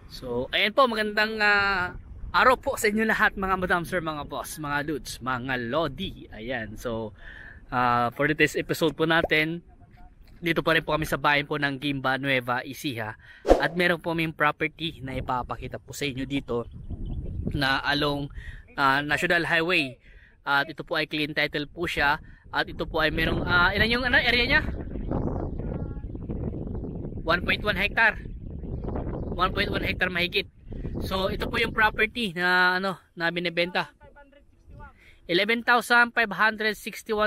So, ayan po, magandang araw po sa inyo lahat mga madam sir, mga boss, mga dudes, mga lodi. Ayan, so for today's episode po natin, dito pa rin po kami sa bayan po ng Guimba, Nueva Ecija. At meron po kaming property na ipapakita po sa inyo dito na along National Highway. At ito po ay clean title po siya. At ito po ay merong, ilan yung area nya? 1.1 hectare. 1.1 hectare mahigit. So ito po yung property na na binebenta. 11,561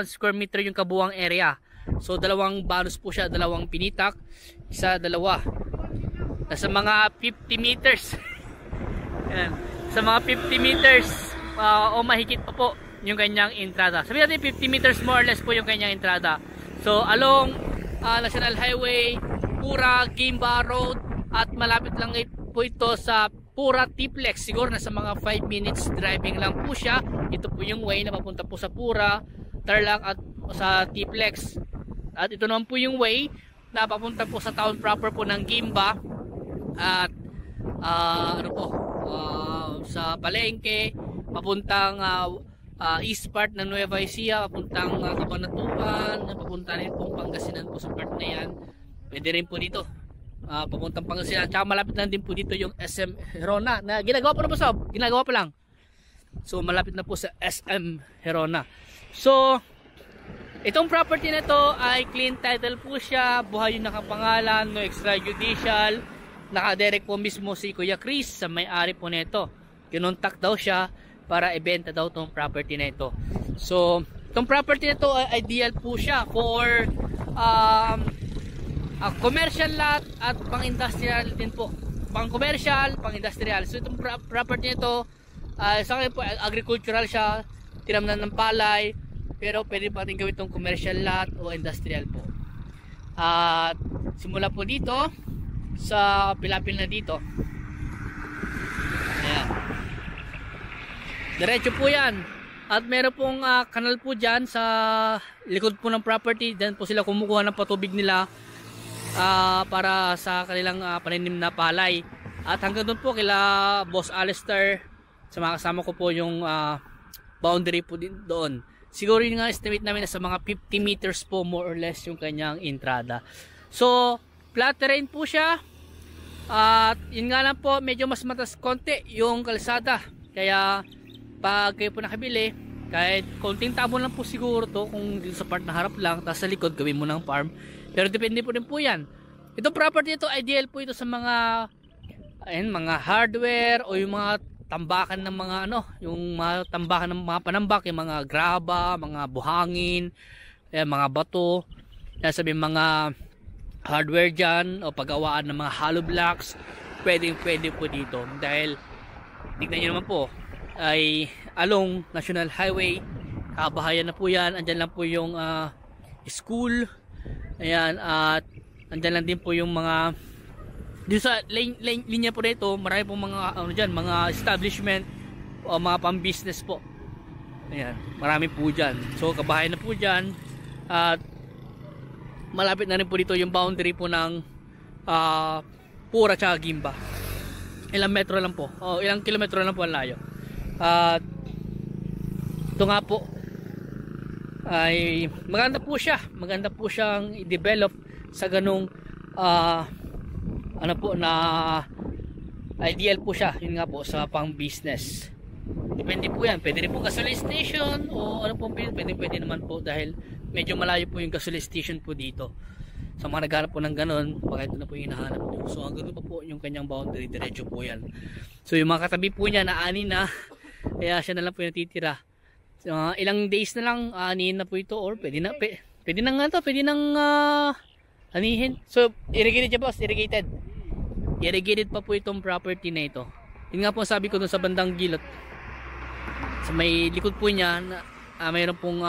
square meter yung kabuuang area. So dalawang banos po siya, dalawang pinitak, isa, dalawa. Nasa mga 50 meters. Ayan. Sa mga 50 meters o mahigit pa po yung kanyang entrada. Sabihin natin 50 meters more or less po yung kanyang entrada. So along National Highway, Pura, Guimba Road, at malapit lang po ito sa Pura Tiplex. Siguro nasa mga 5 minutes driving lang po siya. Ito po yung way na papunta po sa Pura, Tarlac at sa Tiplex. At ito naman po yung way na papunta po sa town proper po ng Guimba. At sa Palengke, papuntang east part ng Nueva Ecija, papuntang Cabanatuan, papunta rin pong Pangasinan po sa part na yan. Pwede rin po dito papuntang Pangasinan. Tsaka malapit lang din po dito yung SM Herona na ginagawa pa na po sa ginagawa pa lang. So malapit na po sa SM Herona. So itong property na to ay clean title po siya, buhay yung nakapangalan, no extrajudicial. Nakadirect po mismo si Kuya Chris sa may-ari po nito. Kinontak daw siya para ibenta daw tong property na ito. So itong property na to ay ideal po siya for commercial lot at pang-industrial din po. Pang-commercial, pang-industrial. So itong property nito, sa akin po agricultural siya, tinamnan ng palay, pero pwede pa rin gawin itong commercial lot o industrial po. At simula po dito sa pilapil na dito. Ayan. Diretso po yan. At meron pong kanal po dyan sa likod po ng property. Dyan po sila kumukuha ng patubig nila para sa kanilang paninim na palay. At hanggang doon po kila Boss Alistair, sa mga kasama ko po yung boundary po din doon. Siguro yung estimate namin na sa mga 50 meters po more or less yung kanyang entrada. So flat terrain po siya. At yun nga lang po, medyo mas matas konti yung kalsada. Kaya pag kayo po nakabili, kahit konting tabon lang po siguro to kung dito sa part na harap lang, tapos sa likod gawin mo ng farm. Pero depende po rin po yan. Itong property ito, ideal po ito sa mga mga hardware o yung mga tambakan ng mga yung mga tambakan ng mga panambak, yung mga graba, mga buhangin, mga bato. Kaya sabi mga hardware dyan o paggawaan ng mga hollow blocks, pwede po dito. Dahil tignan nyo naman po, ay along National Highway, kabahayan na po yan. Andyan lang po yung school. Ayan, at andyan lang din po yung mga dito sa linya po dito, marami pong mga mga establishment o mga pang-business po. Ayan, marami po dyan. So kabahayan na po dyan. At malapit na rin po dito yung boundary po ng Pura tsaka Guimba. Ilang metro lang po, ilang kilometro lang po ang layo. At ito nga po ay maganda po siyang i-develop sa ganung na ideal po siya. Yun nga po sa pang business, depende po yan. Pwede rin po gasoline station o pwede naman po, dahil medyo malayo po yung gasoline station po dito. Sa mga naghanap po ng ganun, baka ito na po yung hinahanap po. So hanggang pa po yung kanyang boundary, diretso po yan. So yung mga katabi po niya na ani na, kaya siya na lang po yung natitira. Ilang days na lang anihin na po ito, or pwede nang anihin. So irrigated siya, boss, irrigated pa po itong property na ito. Yun nga po sabi ko dun sa bandang gilot, sa may likod po niya na mayroon pong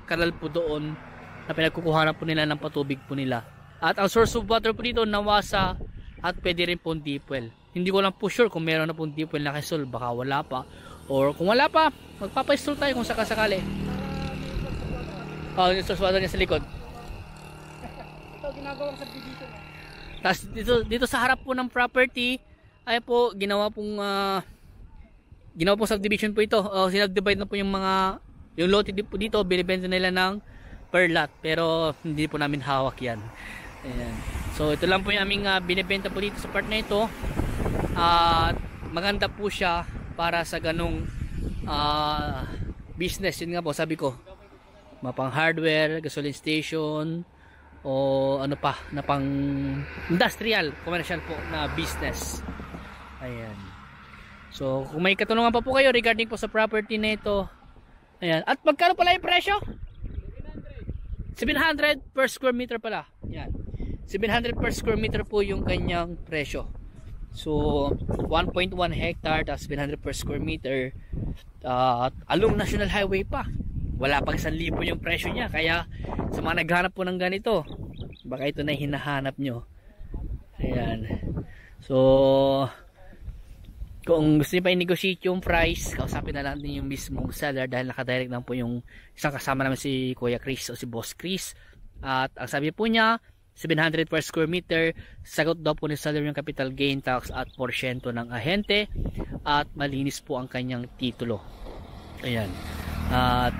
kanal po doon na pinagkukuhanan po nila ng patubig po nila. At ang source of water po dito nawasa, at pwede rin po deep well. Hindi ko lang po sure kung meron na po deep well na kisol, baka wala pa. Or kung wala pa, magpapa-install tayo kung sakasakali. Yung source water niya sa likod. Ito ginagawang subdivision. Tapos dito sa harap po ng property ay po ginawa pong subdivision po ito. Sinag-divide na po yung lote po dito, binibenta nila ng per lot, pero hindi po namin hawak yan. Ayan. So ito lang po yung aming binibenta po dito sa part na ito. At maganda po siya para sa ganong business. Yun nga po sabi ko, mapang hardware, gasoline station, o ano pa na pang industrial, commercial po na business. Ayan. So kung may katanungan pa po kayo regarding po sa property na ito, ayan. At magkano pala yung presyo? 700 per square meter pala. Ayan. 700 per square meter po yung kanyang presyo. So 1.1 hectare, tapos 700 per square meter, along National Highway pa. Wala pang 1,000 yung presyo niya. Kaya sa mga naghanap po ng ganito, baka ito na hinahanap nyo. Ayan. So kung gusto niyo pa i-negotiate yung price, kausapin na lang din yung mismong seller, dahil nakadirect lang po yung isang kasama namin, si Kuya Chris o si Boss Chris. At ang sabi po niya, 700 per square meter, sagot daw po ni seller yung capital gain tax at porsyento ng ahente, at malinis po ang kanyang titulo. Ayan. At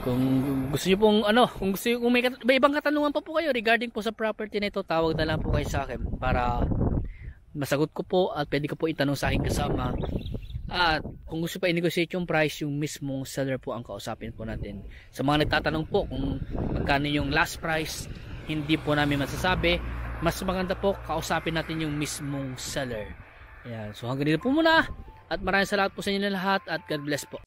kung gusto niyo pong kung may ibang katanungan pa po kayo regarding po sa property na ito, tawag na lang po kayo sa akin para masagot ko po, at pwede ko po itanong sa aking kasama. At kung gusto pa i-negotiate yung price, yung mismong seller po ang kausapin po natin. Sa mga nagtatanong po kung magkano yung last price, hindi po namin masasabi. Mas maganda po kausapin natin yung mismong seller. Ayan. So hanggang dito po muna, at maraming salamat po sa inyo lahat, at God bless po.